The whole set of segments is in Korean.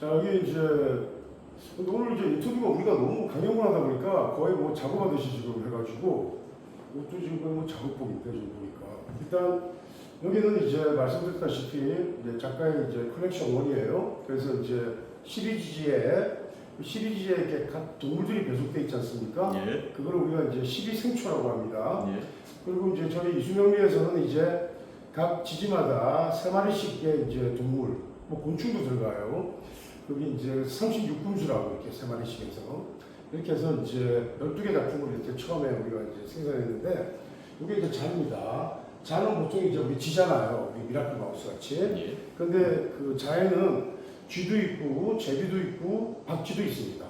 자, 이게 이제 근데 오늘 이제 인터뷰가 우리가 너무 강연하다 보니까 거의 뭐 작업하듯이 지금 해가지고 이것도 지금 뭐 작업복인데 지금 보니까 일단 여기는 이제 말씀드렸다시피 이제 작가의 이제 컬렉션 원이에요. 그래서 이제 시리즈지에 이렇게 각 동물들이 배속돼 있지 않습니까? 예. 그걸 우리가 이제 12생초라고 합니다. 예. 그리고 이제 저희 이수명리에서는 이제 각 지지마다 3마리씩의 이제 동물, 뭐 곤충도 들어가요. 여기 이제 36군수라고 이렇게 3마리씩 해서 이렇게 해서 이제 12개 작품을 이렇게 처음에 우리가 이제 생산했는데 이게 이제 자입니다. 자는 보통 이제 우리 지잖아요. 우리 미라클 마우스 같이. 예. 근데 그 자에는 쥐도 있고 제비도 있고 박쥐도 있습니다.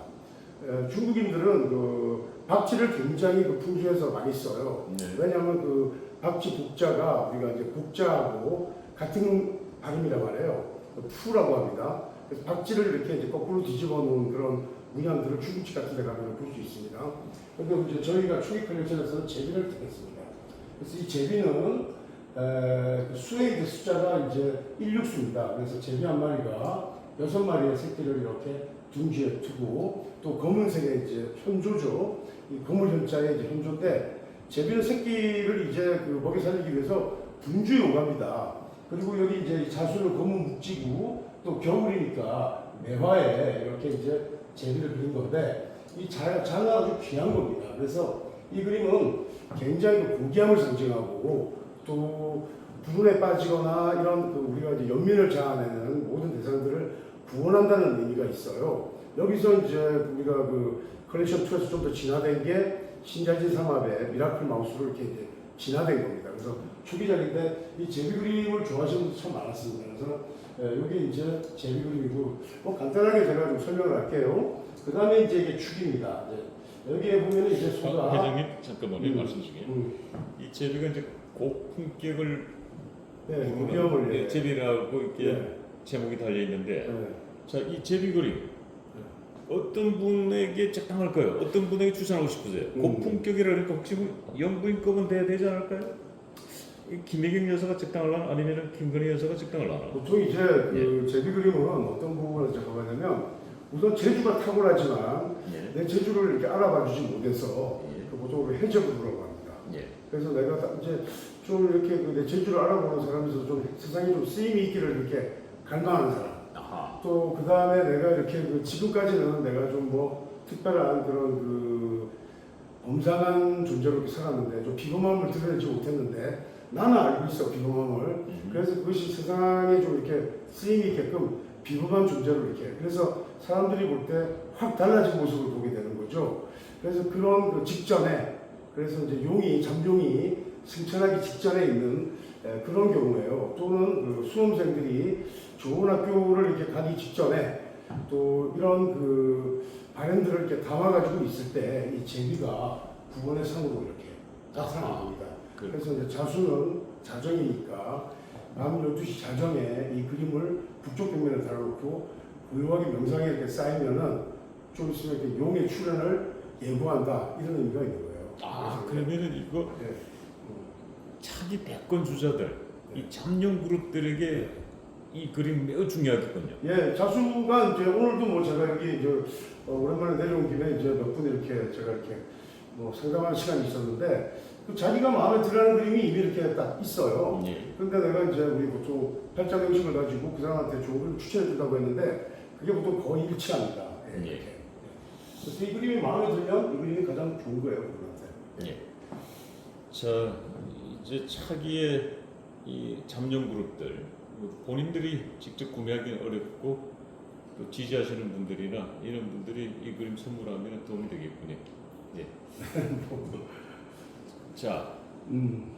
중국인들은 그 박쥐를 굉장히 그 풍수에서 많이 써요. 네. 왜냐하면 그 박쥐 복자가 우리가 이제 복자하고 같은 발음이라고 하래요. 푸라고 합니다. 그래서 박쥐를 이렇게 이제 거꾸로 뒤집어 놓은 그런 문양들을 중국집 같은 데 가면 볼 수 있습니다. 그런데 이제 저희가 초기 컬렉션에서는 제비를 택했습니다. 그래서 이 제비는 수의 숫자가 이제 169입니다. 그래서 제비 한 마리가 6마리의 새끼를 이렇게 둥지에 두고 또 검은색의 이제 현조죠. 이 거물 현자의 이제 현조인데 제비는 새끼를 이제 그 먹여 살리기 위해서 분주에 오갑니다. 그리고 여기 이제 자수는 검은 묵지고 또 겨울이니까 매화에 이렇게 이제 제비를 그린 건데 이 자가 아주 귀한 겁니다. 그래서 이 그림은 굉장히 고귀함을 상징하고 또 불운에 빠지거나 이런 그 우리가 이제 연민을 자아내는 모든 대상들을 구원한다는 의미가 있어요. 여기서 이제 우리가 그 컬렉션 2에서 좀 더 진화된 게 신자진 삼합의 미라클 마우스로 이렇게 이제 진화된 겁니다. 그래서 초기작인데 이 제비 그림을 좋아하시는 분들 참 많았습니다. 그래서 여기 이제 제비 그림이고 뭐 간단하게 제가 좀 설명을 할게요. 그 다음에 이제 이게 축입니다. 여기에 보면은 이제 소가 회장님 잠깐만요. 말씀 중에 이 제비가 이제 고품격을 고귀함을 예, 제비라고 이렇게 제목이 달려 있는데 자, 이 제비 그림 어떤 분에게 적당할까요? 어떤 분에게 추천하고 싶으세요? 고품격이라 그러니까 혹시 영부인급은 돼야 되지 않을까요? 김혜경 여사가 적당할라나 아니면 김건희 여사가 적당할라나? 보통 이제 그 제비 그림은 어떤 부분을 작업하냐면 우선 재주가 탁월하지만 내 재주를 이렇게 알아봐주지 못해서 그 보통 해적으로라고 합니다. 그래서 내가 이제 좀 이렇게 내 재주를 알아보는 사람에서 좀 세상에 좀 쓰임이 있기를 이렇게 갈망하는 사람. 또 그 다음에 내가 이렇게 그 지금까지는 내가 좀 뭐 특별한 그런 그 범상한 존재로 이렇게 살았는데 좀 비범함을 드러내지 못했는데 나는 알고 있어 비범함을. 그래서 그것이 세상에 좀 이렇게 쓰임이 있게끔 비범한 존재로 이렇게 그래서 사람들이 볼 때 확 달라진 모습을 보게 되는 거죠. 그래서 그런 그 직전에 그래서 이제 잠룡이 승천하기 직전에 있는 그런 경우에요. 또는 그 수험생들이 좋은 학교를 이렇게 가기 직전에 또 이런 그 발현들을 이렇게 담아가지고 있을 때 이 제비가 9번의 상으로 이렇게 나타나는 겁니다. 그래서 이제 자수는 자정이니까 밤 12시 자정에 이 그림을 북쪽 벽면에 달아놓고 고요하게 명상에 이렇게 쌓이면은 좀 있으면 이렇게 용의 출현을 예고한다 이런 의미가 있는 거예요. 그러면은 이거 차기 대권 주자들 이 잠룡 그룹들에게 이 그림 매우 중요하겠군요. 자수가 이제 오늘도 뭐 제가 여기 오랜만에 내려온 김에 이제 몇 분 이렇게 제가 이렇게 뭐 상담하는 시간이 있었는데 그 자기가 마음에 들어하는 그림이 이미 이렇게 딱 있어요. 그런데 내가 이제 우리 보통 팔자 형식을 가지고 그 사람한테 좋은 그림 추천해 준다고 했는데 그게 보통 거의 일치합니다. 이렇게. 그래서 이 그림이 마음에 들면 이 그림이 가장 좋은 거예요, 그분한테. 자, 이제 차기의 이 잠룡 그룹들 본인들이 직접 구매하기는 어렵고 또 지지하시는 분들이나 이런 분들이 이 그림 선물하면 도움이 되겠군요. 자,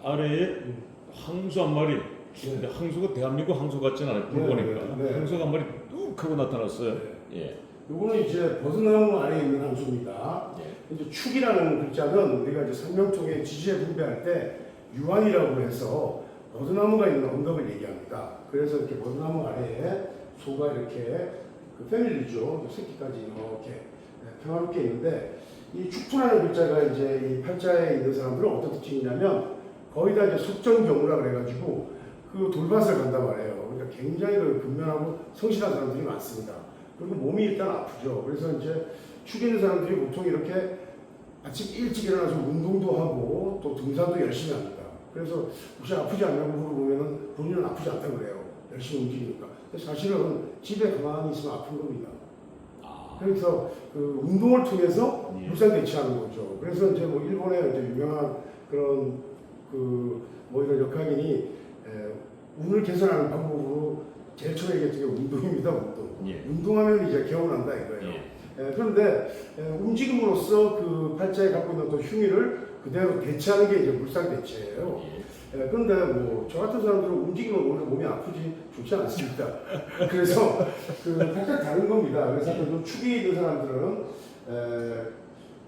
아래에 황소 한 마리. 근데 황소가 대한민국 황소 같지는 않아요. 보니까 황소가 한 마리 뚝 하고 나타났어요. 요거는 이제 버드나무 안에 있는 함수입니다. 이제 축이라는 글자는 우리가 이제 생명통의 지지에 분배할 때 유한이라고 해서 버드나무가 있는 언덕을 얘기합니다. 그래서 이렇게 버드나무 아래에 소가 이렇게 그 패밀리죠. 새끼까지 이렇게 평화롭게 있는데 이 축토라는 글자가 이제 이 팔자에 있는 사람들은 어떤 특징이냐면 거의 다 이제 속전경우라 그래가지고 그 돌밭을 간단 말이에요. 그러니까 굉장히 그 근면하고 성실한 사람들이 많습니다. 그리고 몸이 일단 아프죠. 그래서 이제 축 있는 사람들이 보통 이렇게 아침 일찍 일어나서 운동도 하고 또 등산도 열심히 합니다. 그래서 혹시 아프지 않냐고 물어보면은 본인은 아프지 않다고 그래요. 열심히 움직이니까. 근데 사실은 집에 가만히 있으면 아픈 겁니다. 그래서 그 운동을 통해서 물상 대치하는 거죠. 그래서 이제 뭐 일본의 이제 유명한 그런 그 뭐 이런 역학인이 운을 개선하는 방법으로 제일 처음에 얘기했던 게 운동입니다. 운동. 예. 운동하면 이제 개운한다 이거예요. 그런데 움직임으로써 그 팔자에 갖고 있는 또 흉의를 그대로 대체하는 게 이제 물상 대체예요. 그런데 뭐 저 같은 사람들은 움직이면 오히려 몸이 아프지 좋지 않습니다. 그래서 그 각각 다른 겁니다. 그래서 좀 축이 있는 사람들은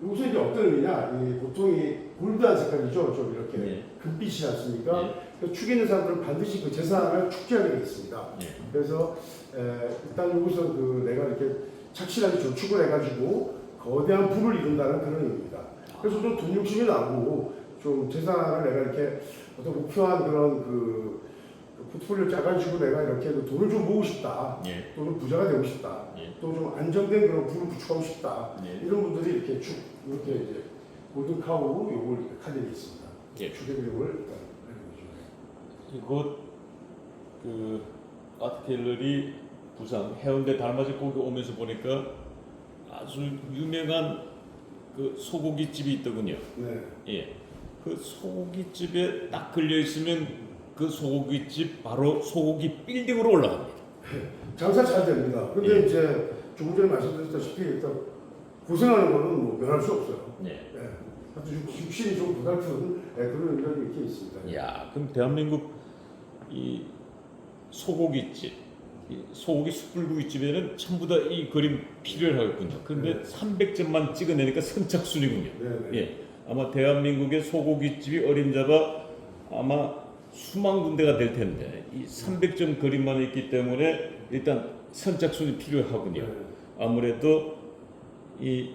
여기서 이제 어떤 의미냐, 이 보통 이 골드한 색깔이죠, 좀 이렇게 금빛이지 않습니까? 그래서 축이 있는 사람들은 반드시 그 재산을 축제하게 되어 있습니다. 그래서 일단 여기서 그 내가 이렇게 착실하게 저축을 해가지고 거대한 부를 이룬다는 그런 의미입니다. 그래서 좀 돈 욕심이 나고 좀 재산을 내가 이렇게 어떤 목표한 그런 그 포트폴리오 짜가지고 내가 이렇게 돈을 좀 모으고 싶다. 또는 부자가 되고 싶다. 또 좀 안정된 그런 부를 구축하고 싶다. 이런 분들이 이렇게 쭉 이렇게 이제 골든 카우 요걸 카드에 있습니다. 축의 그림을 일단 이곳 그 아트갤러리 부산 해운대 달맞이 거기 오면서 보니까 아주 유명한 그 소고기집이 있더군요. 예. 그 소고기집에 딱 걸려 있으면 그 소고기집 바로 소고기 빌딩으로 올라갑니다. 장사 잘 됩니다. 근데 이제 조금 전에 말씀드렸다시피 일단 고생하는 거는 뭐 면할 수 없어요. 아주 육신이 좀 고달픈 그런 의미가 이렇게 있습니다. 야, 그럼 대한민국 이 소고기집, 이 소고기 숯불구이집에는 전부 다 이 그림 필요하겠군요. 그런데 300점만 찍어내니까 선착순이군요. 예, 아마 대한민국의 소고기집이 어림잡아 아마 수만 군데가 될 텐데 이 300점 그림만 있기 때문에 일단 선착순이 필요하군요. 아무래도 이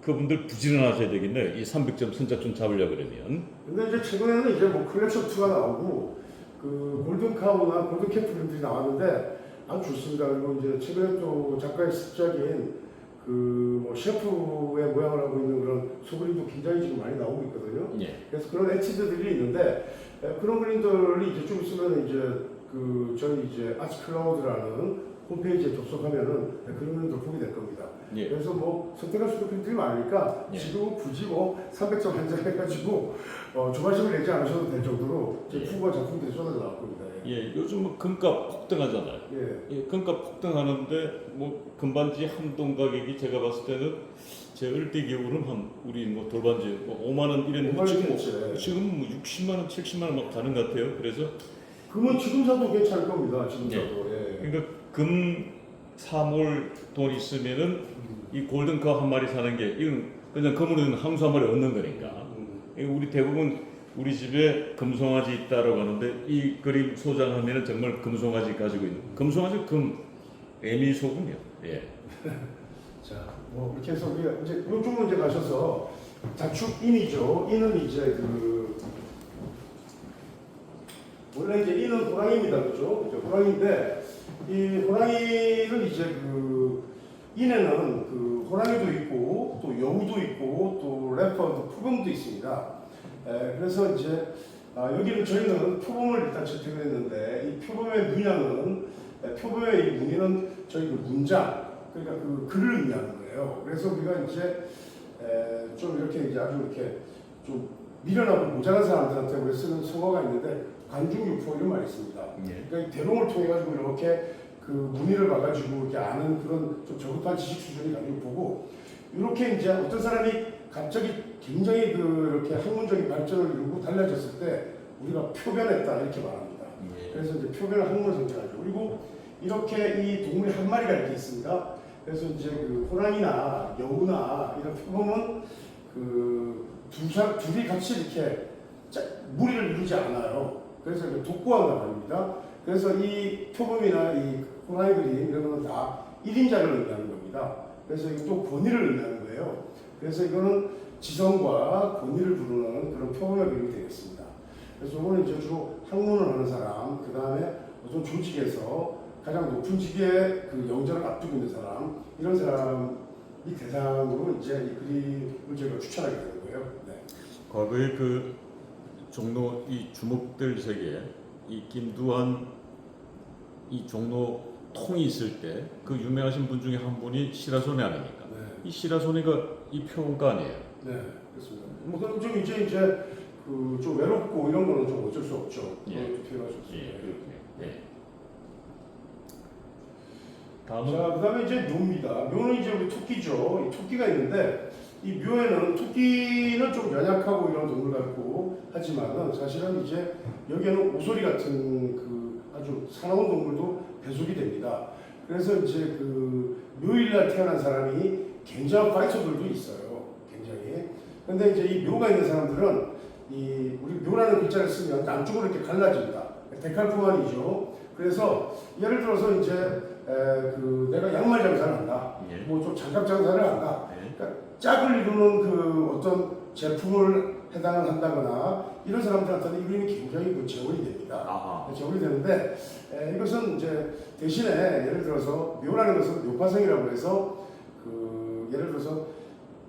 그분들 부지런하셔야 되겠네요. 이 300점 선착순 잡으려고 그러면. 근데 이제 최근에는 이제 뭐 컬렉션 2가 나오고 그 골든 카우나 골든 캡 그림들이 나왔는데 아주 좋습니다. 그리고 이제 최근에 또 작가의 습작인 그 뭐 셰프의 모양을 하고 있는 그런 소그림도 굉장히 지금 많이 나오고 있거든요. 그래서 그런 에티드들이 있는데 그런 그림들이 이제 좀 있으면 이제 그 저희 이제 아츠클라우드라는 홈페이지에 접속하면은 그런 그림들 보게 될 겁니다. 그래서 뭐 선택할 수 있는 그림들이 많으니까 지금 굳이 뭐 300점 한 장 해가지고 조바심을 내지 않으셔도 될 정도로 풍부한 작품들이 쏟아져 나올 겁니다. 요즘 뭐 금값 폭등하잖아요. 금값 폭등하는데 뭐 금반지 한 동 가격이 제가 봤을 때는 제 어릴 때 기억으로는 한 우리 뭐 돌반지 뭐 5만 원 이랬는데 지금 뭐 60만 원, 70만 원 막 가는 것 같아요. 그래서 금은 지금 사도 괜찮을 겁니다. 지금 사도. 그러니까 금 사몰 돈 있으면은 이 골든컵 한 마리 사는 게 이건 그냥 금으로는 항수 한 마리 얻는 거니까. 우리 대부분 우리 집에 금송아지 있다라고 하는데 이 그림 소장하면은 정말 금송아지 가지고 있는 금송아지 금 에미소군요. 자, 뭐 이렇게 해서 우리가 이제 이쪽 문제 가셔서 자축인이죠. 인은 이제 그 원래 이제 인은 호랑이입니다, 그렇죠? 호랑이인데 이 호랑이는 이제 그 인에는 그 호랑이도 있고 또 여우도 있고 또 래퍼도 표범도 있습니다. 그래서 이제 여기는 저희는 표범을 일단 채택을 했는데 이 표범의 문양은 표범의 이 무늬는 저희 그 문장 그러니까 그 글을 의미하는 거예요. 그래서 우리가 이제 좀 이렇게 이제 아주 이렇게 좀 미련하고 모자란 사람들한테 우리 쓰는 성어가 있는데 관중유포 이런 말이 있습니다. 그러니까 대롱을 통해 가지고 이렇게 그 무늬를 봐가지고 이렇게 아는 그런 좀 저급한 지식 수준이 관중유포고 이렇게 이제 어떤 사람이 갑자기 굉장히 그 이렇게 학문적인 발전을 이루고 달라졌을 때 우리가 표변했다 이렇게 말합니다. 그래서 이제 표변을 학문을 선택하죠. 그리고 이렇게 이 동물이 한 마리가 이렇게 있습니다. 그래서 이제 그 호랑이나 여우나 이런 표범은 그 둘이 같이 이렇게 무리를 이루지 않아요. 그래서 독고한단 말입니다. 그래서 이 표범이나 이 호랑이 그림 이런 거는 다 1인자를 의미하는 겁니다. 그래서 이것도 권위를 의미하는 거예요. 그래서 이거는 지성과 권위를 부르는 그런 표범의 그림이 되겠습니다. 그래서 이거는 이제 주로 학문을 하는 사람, 그 다음에 어떤 조직에서 가장 높은 직의 그 영전을 앞두고 있는 사람, 이런 사람이 대상으로 이제 이 그림을 저희가 추천하게 되는 거예요. 네. 과거에 그 종로 이 주먹들 세계 이 김두한 이 종로 통이 있을 때 그 유명하신 분 중에 한 분이 시라소네 아닙니까? 네. 이 시라소네가 이 표가 아니에요. 네, 그렇습니다. 뭐 그럼 좀 이제 그 좀 외롭고 이런 거는 좀 어쩔 수 없죠. 예. 표현하셨습니다. 예, 그렇군요. 예. 다음은 자, 그다음에 이제 묘입니다. 묘는 이제 우리 토끼죠. 이 토끼가 있는데 이 묘에는 토끼는 좀 연약하고 이런 동물 같고 하지만은 사실은 이제 여기에는 오소리 같은 그 아주 사나운 동물도 배속이 됩니다. 그래서 이제 그 묘일날 태어난 사람이 굉장한 파이터들도 있어요. 굉장히. 근데 이제 이 묘가 있는 사람들은 이 우리 묘라는 글자를 쓰면 양쪽으로 이렇게 갈라집니다. 데칼코마니죠. 그래서 예를 들어서 이제 그 내가 양말 장사를 한다. 예. 뭐 좀 장갑 장사를 한다. 예. 그러니까 짝을 이루는 그 어떤 제품을 해당을 한다거나 이런 사람들한테는 이 그림이 굉장히 그 재원이 됩니다. 아하. 재원이 되는데 이것은 이제 대신에 예를 들어서 묘라는 것은 묘파성이라고 해서 그 예를 들어서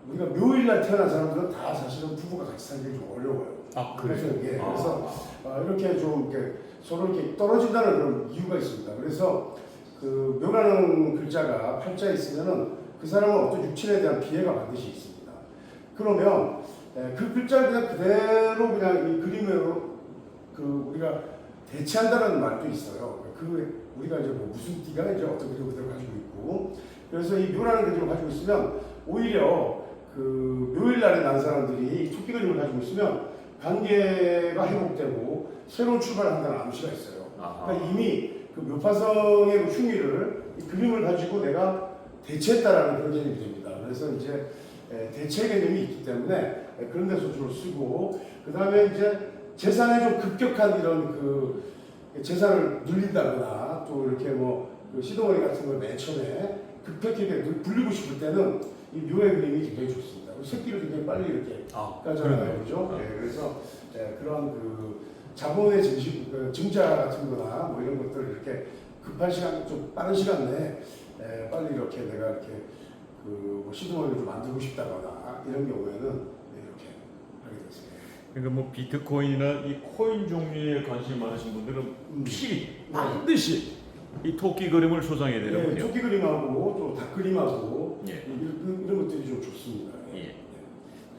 우리가 묘일날 태어난 사람들은 다 사실은 부부가 같이 살기 좀 어려워요. 아, 그래서 그래요? 이게 아. 그래서 이렇게 좀 이렇게 서로 이렇게 떨어진다는 그런 이유가 있습니다. 그래서 그 묘라는 글자가 팔자에 있으면은 그 사람은 어떤 육친에 대한 피해가 반드시 있습니다. 그러면 그 글자를 그냥 그대로 그냥 이 그림으로 그 우리가 대체한다는 말도 있어요. 그 우리가 이제 뭐 무슨 띠가 이제 어떤 그림을 그대로 가지고 있고 그래서 이 묘라는 그림을 가지고 있으면 오히려 그 묘일날에 난 사람들이 이 토끼 그림을 가지고 있으면 관계가 회복되고 새로운 출발을 한다는 암시가 있어요. 그러니까 이미 그 묘파성의 그 흉의를 이 그림을 가지고 내가 대체했다라는 그런 개념이 됩니다. 그래서 이제 대체 개념이 있기 때문에 그런 데서 주로 쓰고 그 다음에 이제 재산에 좀 급격한 이런 그 재산을 늘린다거나 또 이렇게 뭐그 시동머리 같은 걸 맨 처음에 급격하게 불리고 싶을 때는 이 묘의 그림이 굉장히 좋습니다. 새끼를 굉장히 빨리 이렇게 까잖아요, 그죠? 네, 그래서 그런 그 자본의 증자 같은 거나 뭐 이런 것들을 이렇게 급한 시간, 좀 빠른 시간 내에 빨리 이렇게 내가 이렇게 그뭐 시드머니를 좀 만들고 싶다거나 이런 경우에는 이렇게 하게 됐습니다. 그러니까 뭐 비트코인이나 이 코인 종류에 관심이 많으신 분들은 필히 반드시 이 토끼 그림을 소장해야 되는군요. 네, 토끼 그림하고 또 닭 그림하고 예. 이런 것들이 좀 좋습니다. 예.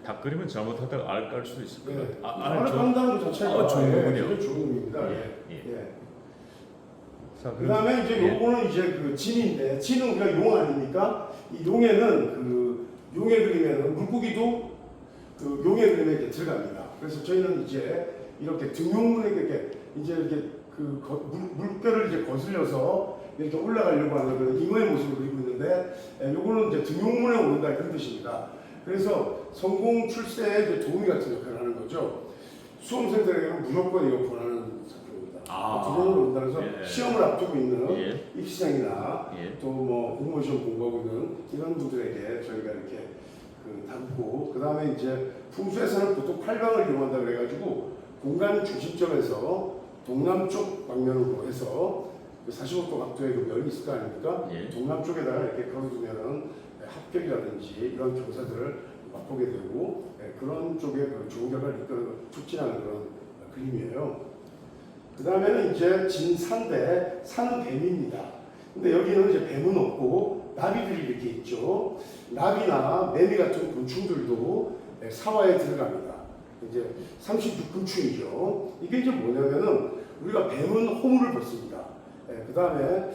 닭 그림은 잘못하다가 알 깔 수도 있을 거예요. 네. 알을 것 자체가 좋은 거군요. 굉장히 좋은 겁니다. 예. 예. 자, 그 다음에 이제 요거는 이제 그 진인데, 진은 우리가 용 아닙니까? 이 용에는 그 용의 그림에는 물고기도 그 용의 그림에 이렇게 들어갑니다. 그래서 저희는 이제 이렇게 등용문에 이렇게 이제 이렇게 그 물결을 이제 거슬려서 이렇게 올라가려고 하는 그런 잉어의 모습을 그리고 있는데, 요거는 이제 등용문에 오른다 그런 뜻입니다. 그래서 성공 출세에 이제 도움이 같은 역할을 하는 거죠. 수험생들에게는 무조건 이거 권하는 작품입니다. 등용문에 온다 그래서 시험을 앞두고 있는 입시생이나 또 뭐 공무원 시험 공부하고 있는 이런 분들에게 저희가 이렇게 그 담고, 그 다음에 이제 풍수에서는 보통 8방을 이용한다 그래가지고 공간 중심점에서 동남쪽 방면으로 해서 45도 각도의 그 면이 있을 거 아닙니까? 동남쪽에다가 이렇게 걸어두면은 합격이라든지 이런 경사들을 맛보게 되고 그런 쪽에 그 좋은 결과를 이끌어 촉진하는 그런 그림이에요. 그 다음에는 이제 진산대, 산은 뱀입니다. 근데 여기는 이제 뱀은 없고 나비들이 이렇게 있죠. 나비나 매미 같은 곤충들도 사화에 들어갑니다. 이제 36곤충이죠. 이게 이제 뭐냐면은 우리가 뱀은 호물을 벗습니다. 그 다음에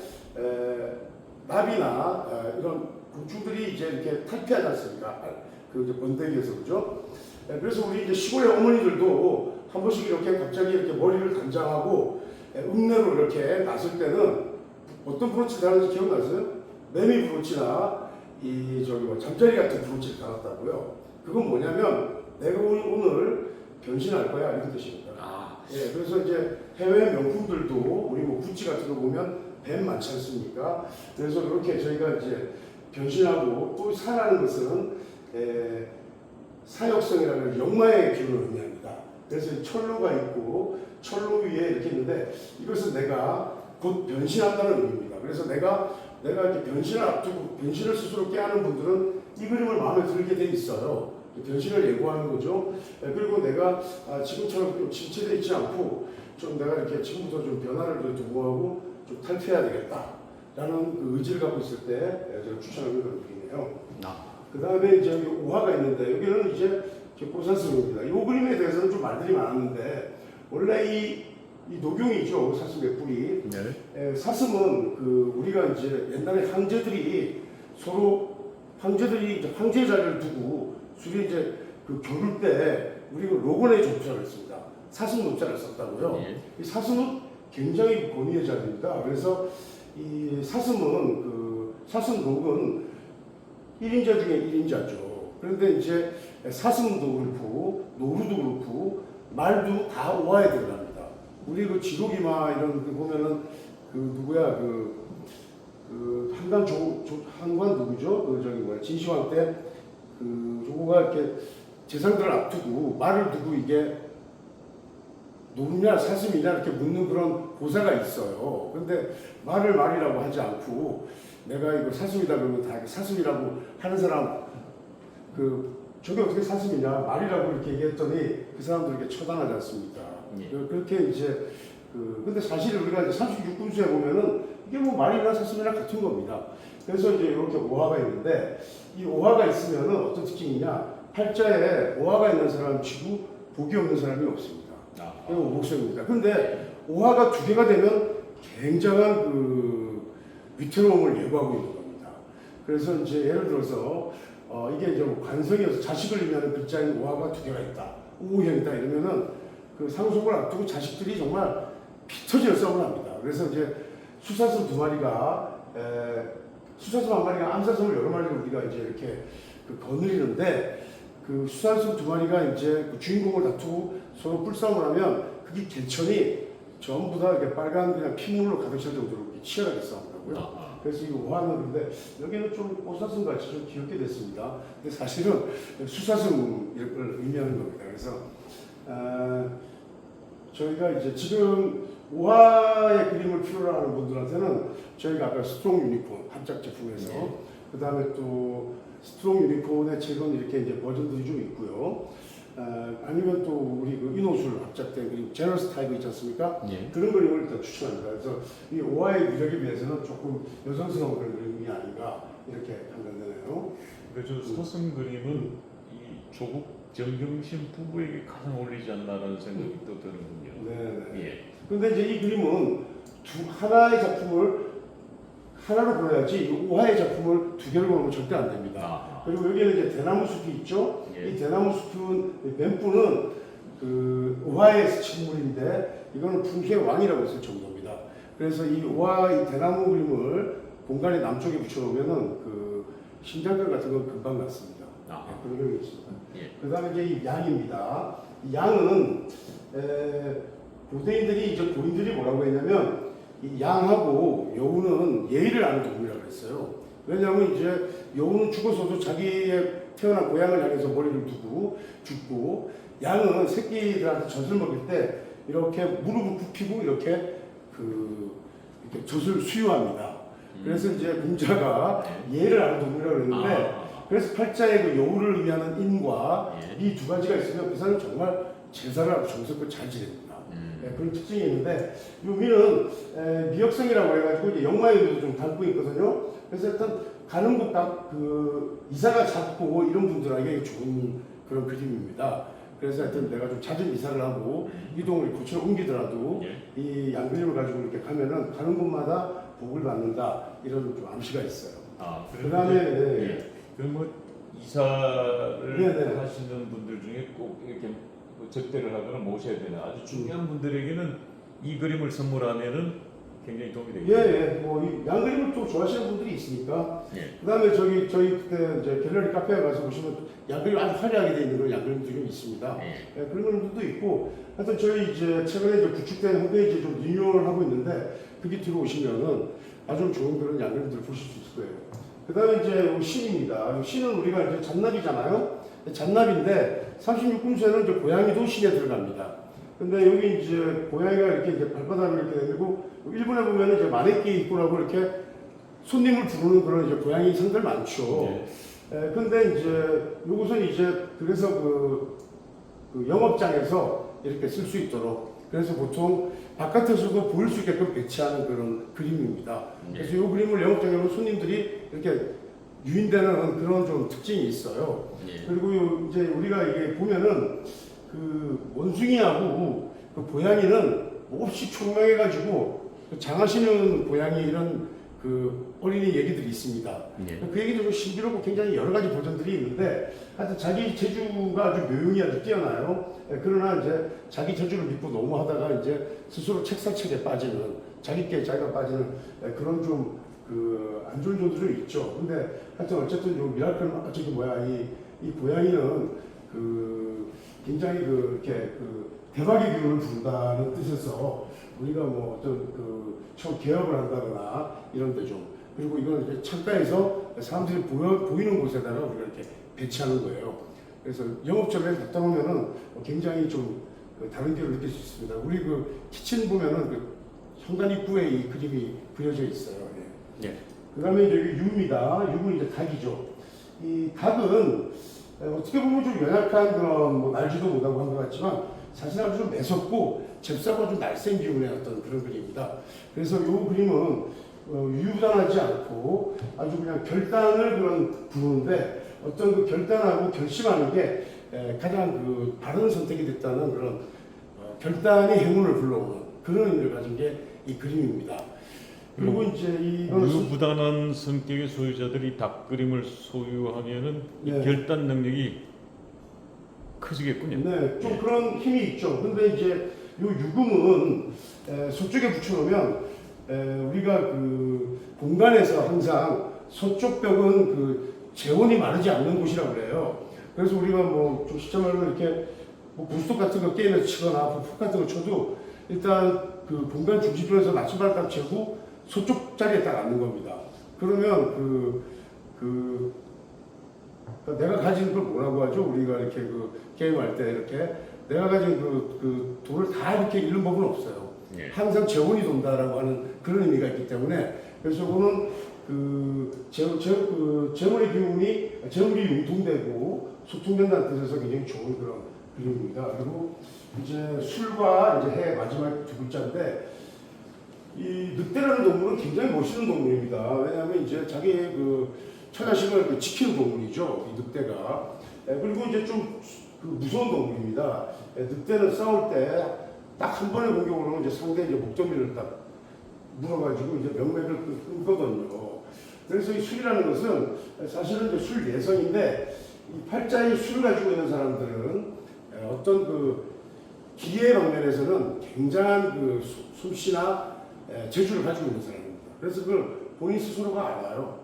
나비나 이런 곤충들이 이제 이렇게 탈피하지 않습니까? 그 이제 번데기에서 그죠? 그래서 우리 이제 시골의 어머니들도 한 번씩 이렇게 갑자기 이렇게 머리를 단장하고 읍내로 이렇게 나설 때는 어떤 브로치를 달았는지 기억나세요? 매미 브로치나 이 저기 뭐 잠자리 같은 브로치를 달았다고요. 그건 뭐냐면 내가 오늘 변신할 거야 이런 뜻입니다. 예, 그래서 이제 해외 명품들도 우리 뭐 구찌 같은 거 보면 뱀 많지 않습니까? 그래서 이렇게 저희가 이제 변신하고 또 사라는 것은 사역성이라는 역마의 기운을 의미합니다. 그래서 철로가 있고 철로 위에 이렇게 있는데 이것은 내가 곧 변신한다는 의미입니다. 그래서 내가 이렇게 변신을 앞두고 변신을 스스로 깨하는 분들은 이 그림을 마음에 들게 돼 있어요. 변신을 예고하는 거죠. 그리고 내가 지금처럼 좀 침체되어 있지 않고 좀 내가 이렇게 지금부터 좀 변화를 도모하고 좀 탈피해야 되겠다라는 그 의지를 갖고 있을 때 제가 추천하는 그런 그림이에요. 그 다음에 이제 여기 오화가 있는데 여기는 이제 보살스입니다. 이 그림에 대해서는 좀 말들이 많았는데 원래 이 녹용이죠. 사슴 맷뿌리. 네. 사슴은 그 우리가 이제 옛날에 황제들이 이제 황제 자리를 두고 술이 이제 그 겨룰 때 우리가 로건의 족자를 했습니다. 사슴 녹자를 썼다고요. 네. 이 사슴은 굉장히 권위의 자리입니다. 그래서 이 사슴은 그 사슴 녹은 1인자 중에 1인자죠. 그런데 이제 사슴도 그렇고 노루도 그렇고 말도 다 오화에 들어갑니다. 우리 그 지록이마 이런 그 보면은 그 누구야 그 한관 누구죠? 그 저기 뭐야 진시황 때 그 조고가 이렇게 재상들을 앞두고 말을 두고 이게 노루냐 사슴이냐 이렇게 묻는 그런 고사가 있어요. 근데 말이라고 하지 않고 내가 이거 사슴이다 그러면 다 사슴이라고 하는 사람 저게 어떻게 사슴이냐 말이라고 이렇게 얘기했더니 그 사람들 이렇게 처단하지 않습니까? 예. 그렇게 이제 근데 사실 우리가 이제 36금수에 보면은 이게 뭐 말이나 사슴이나 같은 겁니다. 그래서 이제 이렇게 오화가 있는데 이 오화가 있으면은 어떤 특징이냐 팔자에 오화가 있는 사람 치고 복이 없는 사람이 없습니다. 그리고 목성입니다. 근데 오화가 두 개가 되면 굉장한 그 위태로움을 예고하고 있는 겁니다. 그래서 이제 예를 들어서 이게 이제 관성이어서 자식을 의미하는 글자인 오화가 두 개가 있다. 오형이다 이러면은 그 상속을 앞두고 자식들이 정말 피 터지는 싸움을 합니다. 그래서 이제 수사슴 두 마리가 수사슴 한 마리가 암사슴을 여러 마리를 우리가 이제 이렇게 거느리는데 그 수사슴 두 마리가 이제 그 주인공을 다투고 서로 뿔싸움을 하면 그게 개천이 전부 다 이렇게 빨간 그냥 핏물로 가득 찰 정도로 이렇게 치열하게 싸우더라고요. 그래서 이 오화는 그런데 여기는 좀 보사슴 같이 좀 귀엽게 됐습니다. 근데 사실은 수사슴을 의미하는 겁니다. 그래서 저희가 이제 지금 오화의 그림을 필요로 하는 분들한테는 저희가 아까 스트롱 유니콘 합작 제품에서 그 다음에 또 스트롱 유니콘의 최근 이렇게 이제 버전들이 좀 있고요. 아니면 또 우리 그 인호술 합작된 그림 제너스 타입 있지 않습니까? 그런 그림을 일단 추천합니다. 그래서 이 오화의 위력에 비해서는 조금 여성스러운 그런 그림이 아닌가 이렇게 판단되네요. 그래서 사슴 그림은 이 조국 정경심 부부에게 가장 어울리지 않나라는 생각이 또 드는군요. 네. 예. 그런데 이제 이 그림은 하나의 작품을 하나로 보여야지 이 오화의 작품을 두 개로 보면 절대 안 됩니다. 그리고 여기에는 이제 대나무 숲이 있죠. 이 대나무 숲은 뱀뿌는 그 오화의 식물인데 이거는 풍수의 왕이라고 쓸 정도입니다. 그래서 이 오화 이 대나무 그림을 공간의 남쪽에 붙여놓으면은 그 신장관 같은 건 금방 났습니다. 그런 경우가 있습니다. 그 다음에 이제 이 양입니다. 이 양은 고대인들이 이제 고인들이 뭐라고 했냐면 이 양하고 여우는 예의를 아는 동물이라고 했어요. 왜냐하면 이제 여우는 죽어서도 자기의 태어난 고향을 향해서 머리를 두고 죽고 양은 새끼들한테 젖을 먹일 때 이렇게 무릎을 굽히고 이렇게 이렇게 젖을 수유합니다. 그래서 이제 공자가 예를 아는 동물이라고 했는데 그래서 팔자에 그 여우를 의미하는 인과 이 두 가지가 있으면 그 사람은 정말 제사를 하고 정성껏 잘 지냅니다. 그런 특징이 있는데 이 미는 미역성이라고 해가지고 이제 역마에도 좀 담고 있거든요. 그래서 일단 가는 곳 이사가 잦고 이런 분들에게 좋은 그런 그림입니다. 그래서 하여튼 내가 좀 잦은 이사를 하고 이동을 고치러 옮기더라도 이 양그림을 가지고 이렇게 가면은 가는 곳마다 복을 받는다 이런 좀 암시가 있어요. 그다음에 그럼 뭐 이사를 하시는 분들 중에 꼭 이렇게 접대를 하거나 모셔야 되는 아주 중요한 분들에게는 이 그림을 선물하면은 굉장히 도움이 되겠죠. 뭐 이 양그림을 또 좋아하시는 분들이 있으니까. 그다음에 저희 그때 이제 갤러리 카페에 가서 보시면 양그림 아주 화려하게 돼 있는 그런 양그림들이 좀 있습니다. 그런 그림들도 있고. 하여튼 저희 이제 최근에 이제 구축된 홈페이지 좀 리뉴얼을 하고 있는데 거기 들어오시면은 아주 좋은 그런 양그림들을 보실 수 있을 거예요. 그다음에 이제 신입니다. 신은 우리가 이제 잔나비잖아요. 잔나비인데 36금수에는 이제 고양이도 신에 들어갑니다. 근데 여기 이제 고양이가 이렇게 이제 발바닥을 이렇게 내밀고 일본에 보면 이제 마네끼 입구라고 이렇게 손님을 부르는 그런 이제 고양이 상들 많죠. 네. 근데 이제 요것은 이제 그래서 그 영업장에서 이렇게 쓸 수 있도록 그래서 보통 바깥에서도 보일 수 있게끔 배치하는 그런 그림입니다. 그래서 이 그림을 영업장에 오는 손님들이 이렇게 유인되는 그런 좀 특징이 있어요. 그리고 이제 우리가 이게 보면은 그 원숭이하고 그 고양이는 몹시 총명해가지고 장하시는 고양이 이런 그 어린이 얘기들이 있습니다. 그 얘기도 좀 신비롭고 굉장히 여러 가지 버전들이 있는데 하여튼 자기 재주가 아주 묘용이 아주 뛰어나요. 그러나 이제 자기 재주를 믿고 너무 하다가 이제 스스로 책사책에 빠지는 자기께 자기가 빠지는 그런 좀 그 안 좋은 점도 좀 있죠. 근데 하여튼 어쨌든 요 미라클 저기 뭐야 이 고양이는 그 굉장히 그 이렇게 그 대박의 기운을 부른다는 뜻에서 우리가 뭐 어떤 그 처음 개업을 한다거나 이런 데 좀 그리고 이건 이제 창가에서 사람들이 보이는 곳에다가 우리가 이렇게 배치하는 거예요. 그래서 영업점에 갔다 오면은 굉장히 좀 다른 기운을 느낄 수 있습니다. 우리 그 키친 보면은 그 현관 입구에 이 그림이 그려져 있어요. 예. 그다음에 이제 여기 유입니다. 유는 이제 닭이죠. 이 닭은 어떻게 보면 좀 연약한 그런 뭐 날지도 못하고 한 것 같지만 사실 아주 좀 매섭고 잽싸고 좀 날쌘 기운의 어떤 그런 그림입니다. 그래서 이 그림은 유유부단하지 않고 아주 그냥 결단을 그런 부르는데 어떤 그 결단하고 결심하는 게 가장 그 바른 선택이 됐다는 그런 결단의 행운을 불러오는 그런 의미를 가진 게 이 그림입니다. 그리고 이제 이건 유부단한 성격의 소유자들이 닭 그림을 소유하면은 이 결단 능력이 커지겠군요. 네, 좀 그런 힘이 있죠. 근데 이제 요 유금은 서쪽에 붙여놓으면 우리가 그 공간에서 항상 서쪽 벽은 그 재원이 마르지 않는 곳이라고 그래요. 그래서 우리가 뭐 좀 쉽게 말하면 이렇게 뭐 부스톱 같은 거 게임에서 치거나 폭 같은 거 쳐도 일단 그 공간 중심점에서 나침반을 딱 재고 서쪽 자리에 딱 앉는 겁니다. 그러면 내가 가진 걸 뭐라고 하죠? 우리가 이렇게 그 게임할 때 이렇게 내가 가진 그 돈을 다 이렇게 잃는 법은 없어요. 항상 재원이 돈다라고 하는 그런 의미가 있기 때문에 그래서 그거는 재물의 기운이 재물이 융통되고 소통된다는 뜻에서 굉장히 좋은 그런 그림입니다. 그리고 이제 술과 이제 해 마지막 두 글자인데 이 늑대라는 동물은 굉장히 멋있는 동물입니다. 왜냐하면 이제 자기 그 처자식을 지키는 동물이죠. 이 늑대가. 그리고 이제 좀 무서운 동물입니다. 늑대는 싸울 때 딱 한 번의 공격으로 이제 상대 이제 목덜미를 딱 물어가지고 이제 명맥을 끊거든요. 그래서 이 술이라는 것은 사실은 이제 술 예성인데 이 팔자에 술을 가지고 있는 사람들은 어떤 그 기의 방면에서는 굉장한 그 솜씨나 재주를 가지고 있는 사람입니다. 그래서 그걸 본인 스스로가 알아요.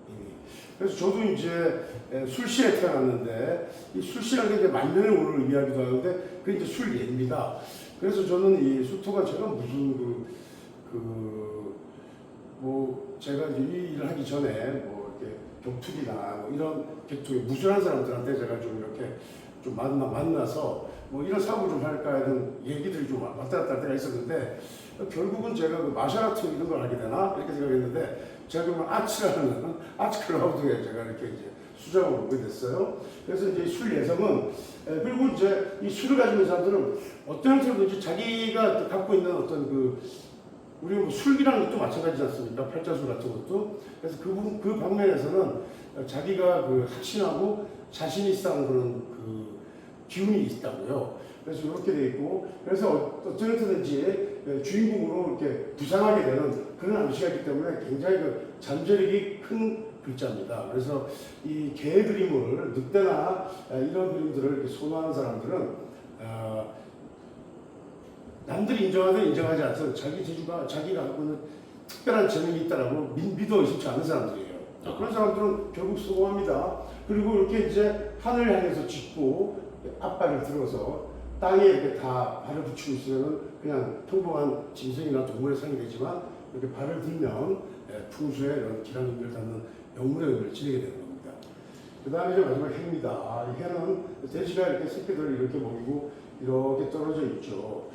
이미. 그래서 저도 이제 술시에 태어났는데 이 술시라는 게 이제 만년의 운을 의미하기도 하는데 그게 이제 술예입니다. 그래서 저는 이 수토가 제가 무슨 뭐 제가 이제 이 일을 하기 전에 뭐 이렇게 격투기나 뭐 이런 격투기 무술한 사람들한테 제가 좀 이렇게 좀 만나서 뭐 이런 사업을 좀 할까 하는 얘기들이 좀 왔다 갔다 할 때가 있었는데 결국은 제가 그 마샬아트 이런 걸 하게 되나 이렇게 생각했는데 제가 그러면 아치라는 아치 클라우드에 제가 이렇게 이제 수장을 오게 됐어요. 그래서 이제 술 예성은 그리고 이제 이 술을 가지고 있는 사람들은 어떤 형태로든지 자기가 갖고 있는 어떤 우리 뭐 술이라는 것도 마찬가지지 않습니까? 팔자술 같은 것도. 그래서 그 방면에서는 자기가 확신하고 자신이 쌓은 그런 기운이 있다고요. 그래서 이렇게 돼 있고, 그래서 어떤 형태든지 주인공으로 이렇게 부상하게 되는 그런 암시가 있기 때문에 굉장히 잠재력이 큰 글자입니다. 그래서 이 개 그림을 늑대나 이런 그림들을 이렇게 선호하는 사람들은 남들이 인정하든 인정하지 않든 자기 재주가 자기가 갖고 있는 특별한 재능이 있다라고 믿어 의심치 않는 사람들이에요. 그런 사람들은 결국 성공합니다. 그리고 이렇게 이제 하늘 향해서 짚고 앞발을 들어서 땅에 이렇게 다 발을 붙이고 있으면 그냥 평범한 짐승이나 동물의 상이 되지만 이렇게 발을 들면 풍수에 이런 기란 의미를 담는 영물의 의미를 지니게 되는 겁니다. 그 다음에 이제 마지막 해입니다. 이 해는 돼지가 이렇게 새끼들을 이렇게 먹이고 이렇게 떨어져 있죠.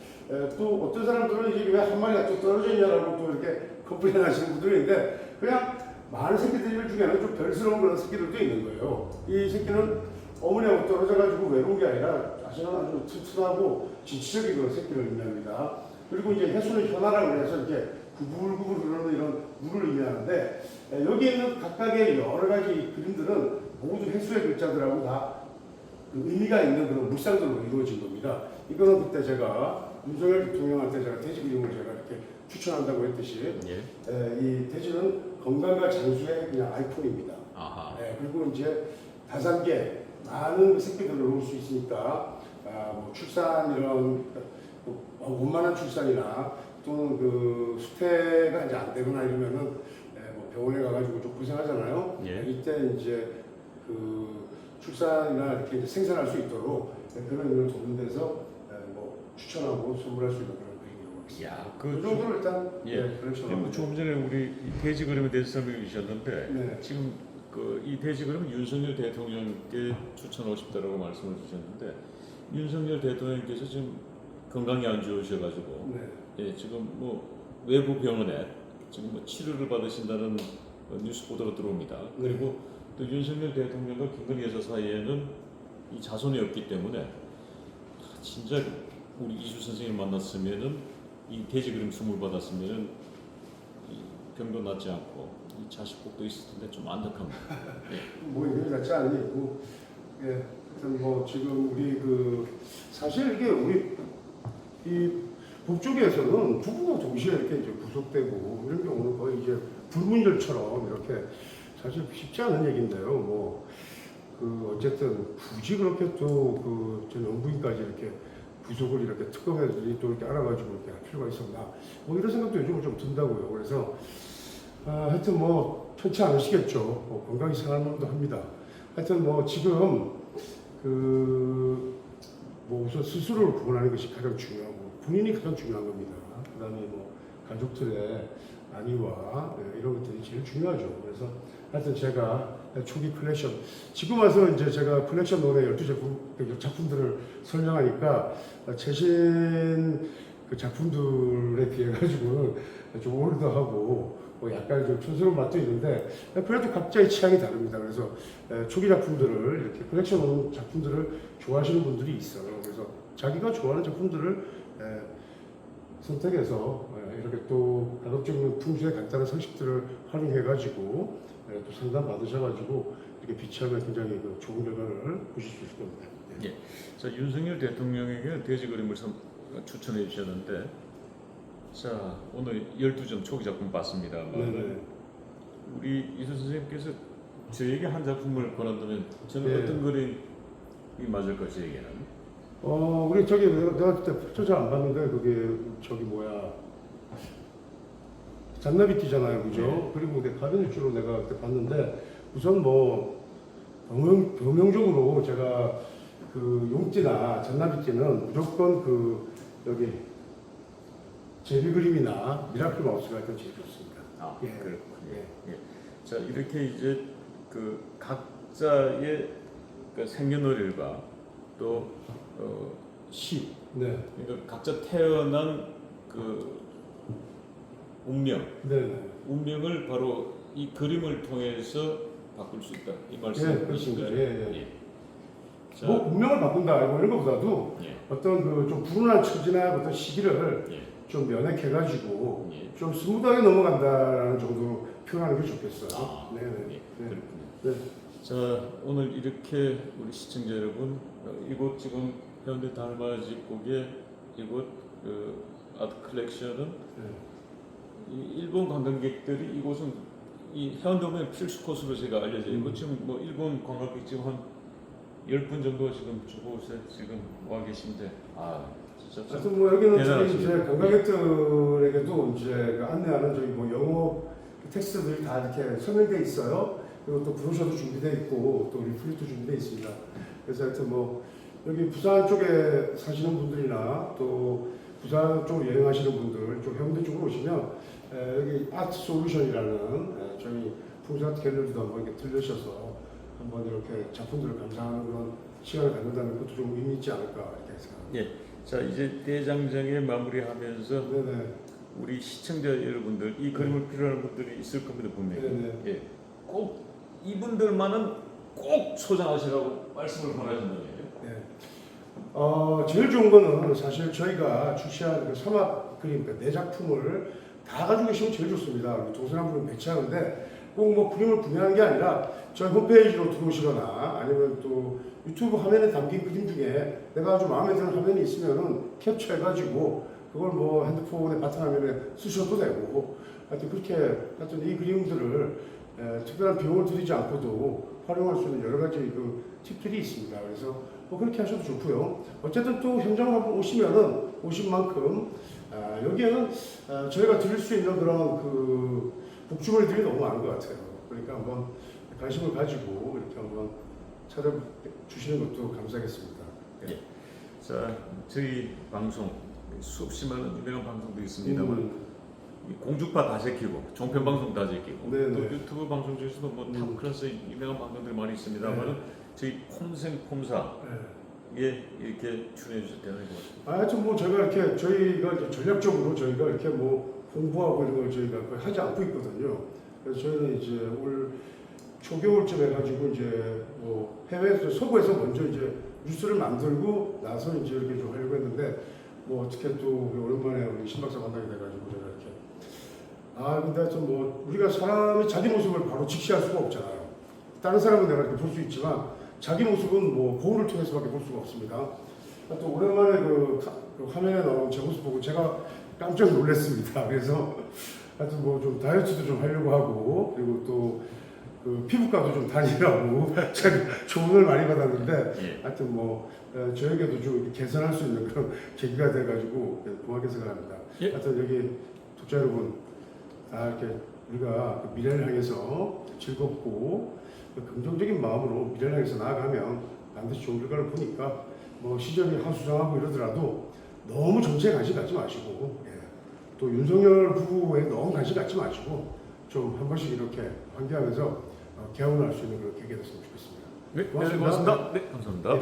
또 어떤 사람들은 이게 왜 한 마리가 또 떨어져 있냐라고 또 이렇게 컴플레인 하시는 분들이 있는데 그냥 많은 새끼들 중에는 좀 별스러운 그런 새끼들도 있는 거예요. 이 새끼는 어머니하고 떨어져가지고 외로운 게 아니라 아주 튼튼하고 진취적인 그런 새끼를 의미합니다. 그리고 이제 해수는 현아라고 해서 이렇게 구불구불 흐르는 이런 물을 의미하는데 여기 있는 각각의 여러 가지 그림들은 모두 해수의 글자들하고 다 그 의미가 있는 그런 물상들로 이루어진 겁니다. 이거는 그때 제가 윤석열 대통령한테 제가 돼지 그림을 제가 이렇게 추천한다고 했듯이 이 돼지는 건강과 장수의 그냥 아이콘입니다. 그리고 이제 다산계 많은 새끼들을 놓을 수 있으니까 뭐 출산 이런 원만한 출산이나 또는 그 수태가 이제 안 되거나 이러면은 뭐 병원에 가가지고 좀 고생하잖아요. 이때 이제 그 출산이나 이렇게 이제 생산할 수 있도록 그런 일을 돕는 데서 뭐 추천하고 선물할 수 있는 그런 그림이라고 하겠습니다. 그 정도로 일단 그럼 조금 전에 우리 이 돼지 그림에 대해서 설명해 주셨는데 지금 그 이 돼지 그림은 윤석열 대통령께 추천하고 싶다라고 말씀을 주셨는데 윤석열 대통령께서 지금 건강이 안 좋으셔가지고 지금 뭐 외부 병원에 지금 뭐 치료를 받으신다는 뉴스 보도가 들어옵니다. 그리고 또 윤석열 대통령과 김건희 여사 사이에는 이 자손이 없기 때문에 진짜 우리 이주 선생님 만났으면은 이 돼지 그림 선물 받았으면은 이 병도 낫지 않고 이 자식복도 있을 텐데 좀 안타깝니다. 뭐 이런 같지 않으니 있고, 하여튼 뭐 지금 우리 그 사실 이게 우리 이 북쪽에서는 누구나 동시에 이렇게 이제 구속되고 이런 경우는 거의 이제 불문율처럼 이렇게 사실 쉽지 않은 얘기인데요. 뭐 그 어쨌든 굳이 그렇게 또그 영부인까지 이렇게 구속을 이렇게 특검에들이 또 이렇게 알아가지고 이렇게 할 필요가 있었나? 뭐 이런 생각도 요즘은 좀 든다고요. 그래서 하여튼 뭐 편치 않으시겠죠. 뭐 건강이 상한 놈도 합니다. 하여튼 뭐 지금 그 뭐 우선 스스로를 구원하는 것이 가장 중요하고 본인이 가장 중요한 겁니다. 그다음에 뭐 가족들의 안위와 이런 것들이 제일 중요하죠. 그래서 하여튼 제가 초기 컬렉션 지금 와서 이제 제가 컬렉션론의 12 작품들을 설명하니까 최신 그 작품들에 비해 가지고는 좀 올드하고 뭐 약간 좀 촌스러운 맛도 있는데 그래도 각자의 취향이 다릅니다. 그래서 초기 작품들을 이렇게 컬렉션 작품들을 좋아하시는 분들이 있어요. 그래서 자기가 좋아하는 작품들을 선택해서 이렇게 또 가급적이면 풍수의 간단한 상식들을 활용해가지고 또 상담 받으셔가지고 이렇게 비치하면 굉장히 그 좋은 결과를 보실 수 있을 겁니다. 자, 윤석열 대통령에게 돼지 그림을 추천해 주셨는데, 자 오늘 12점 초기 작품 봤습니다만 우리 이수 선생님께서 저에게 한 작품을 권한다면 저는 어떤 그림이 맞을 것이에게는? 우리 저기 내가 그때 잘 안 봤는데 그게 저기 뭐야 잔나비띠잖아요, 그죠? 그리고 내 가변일주로 내가 그때 봤는데 우선 뭐 병명적으로 제가 그 용띠나 잔나비띠는 무조건 그 여기 제비 그림이나 미라클 마우스가 일단 제일 좋습니다. 그렇군요. 자 이렇게 이제 그 각자의 그 생년월일과 또 시, 그러니까 각자 태어난 그 운명, 운명을 바로 이 그림을 통해서 바꿀 수 있다 이 말씀이신 거죠? 자, 뭐 운명을 바꾼다 뭐 이런 것보다도 어떤 그 좀 불운한 처지나 어떤 시기를 좀 면역해가지고 좀 스무드하게 넘어간다라는 정도로 표현하는 게 좋겠어요. 그렇군요. 자 오늘 이렇게 우리 시청자 여러분 이곳 지금 해운대 달맞이국의 이곳 그 아트 컬렉션은 이 일본 관광객들이 이곳은 이 해운대 오면 필수 코스로 제가 알려져 있고 지금 뭐 일본 관광객 지금 한 10분 정도 지금 저곳에 지금 와 계신데 진짜 하여튼 뭐 여기는 저희 이제 관광객들에게도 이제 그 안내하는 저희 뭐 영어 텍스트들이 다 이렇게 설명돼 있어요. 그리고 또 브로셔도 준비되어 있고 또 리플릿도 준비되어 있습니다. 그래서 하여튼 뭐 여기 부산 쪽에 사시는 분들이나 또 부산 쪽으로 여행하시는 분들 좀 해운대 쪽으로 오시면 여기 아트 솔루션이라는 저희 풍수아트 갤러리도 한번 이렇게 들르셔서 한번 이렇게 작품들을 감상하는 그런 시간을 갖는다면 그것도 좀 의미 있지 않을까 이렇게 생각합니다. 예. 자 이제 대장정에 마무리하면서 네네. 우리 시청자 여러분들 이 그림을 필요하는 분들이 있을 겁니다 분명히. 네네. 예. 꼭 이분들만은 꼭 소장하시라고 말씀을 권하신다는 얘기예요. 네. 제일 좋은 거는 사실 저희가 출시한 그 삼합 그림 네 작품을 다 가지고 계시면 제일 좋습니다. 동서남북을 배치하는데 꼭 뭐 그림을 구매하는 게 아니라 저희 홈페이지로 들어오시거나 아니면 또 유튜브 화면에 담긴 그림 중에 내가 아주 마음에 드는 화면이 있으면은 캡처해가지고 그걸 뭐 핸드폰의 바탕화면에 쓰셔도 되고 하여튼 그렇게 하여튼 이 그림들을 특별한 비용을 들이지 않고도 활용할 수 있는 여러 가지 그 팁들이 있습니다. 그래서 뭐 그렇게 하셔도 좋고요. 어쨌든 또 현장 한번 오시면은 오신 만큼 여기에는 저희가 드릴 수 있는 그런 그 복주머니들이 너무 많은 것 같아요. 그러니까 한번 관심을 가지고 이렇게 한번 찾아주시는 것도 감사하겠습니다. 네. 자 저희 방송 수없이 많은 유명한 방송도 있습니다만 공중파 다 제끼고 종편 방송 다 제끼고 네네. 또 유튜브 방송 중에서도 뭐 탑 클래스 유명한 방송들이 많이 있습니다만 네. 저희 콤생콤사에 네. 이렇게 출연해 주셔서 대단히 고맙습니다. 하여튼 뭐 제가 이렇게 저희가 이제 전략적으로 저희가 이렇게 뭐 홍보하고 이런 걸 저희가 거의 하지 않고 있거든요. 그래서 저희는 이제 올 초겨울쯤 해가지고 이제 뭐 해외에서 서부에서 먼저 이제 뉴스를 만들고 나서 이제 이렇게 좀 하려고 했는데 뭐 어떻게 또 오랜만에 우리 신 박사 만나게 돼가지고 제가 이렇게 근데 좀 뭐 우리가 사람이 자기 모습을 바로 직시할 수가 없잖아요. 다른 사람은 내가 이렇게 볼 수 있지만 자기 모습은 뭐 거울을 통해서밖에 볼 수가 없습니다. 또 오랜만에 그 화면에 나온 제 모습 보고 제가 깜짝 놀랐습니다. 그래서 하여튼 뭐 좀 다이어트도 좀 하려고 하고 그리고 또 그 피부과도 좀 다니라고 제가 조언을 많이 받았는데 하여튼 뭐 저에게도 좀 개선할 수 있는 그런 계기가 돼가지고 고맙게 생각합니다. 하여튼 여기 독자 여러분 다 이렇게 우리가 그 미래를 향해서 즐겁고 긍정적인 마음으로 미래를 향해서 나아가면 반드시 좋은 결과를 보니까 뭐 시절이 하수상하고 이러더라도 너무 정치에 관심 갖지 마시고 또 윤석열 부부에 너무 관심 갖지 마시고 좀 한 번씩 이렇게 환기하면서 개운할 수 있는 그런 계기가 됐으면 좋겠습니다. 네, 고맙습니다. 네, 감사합니다. 네.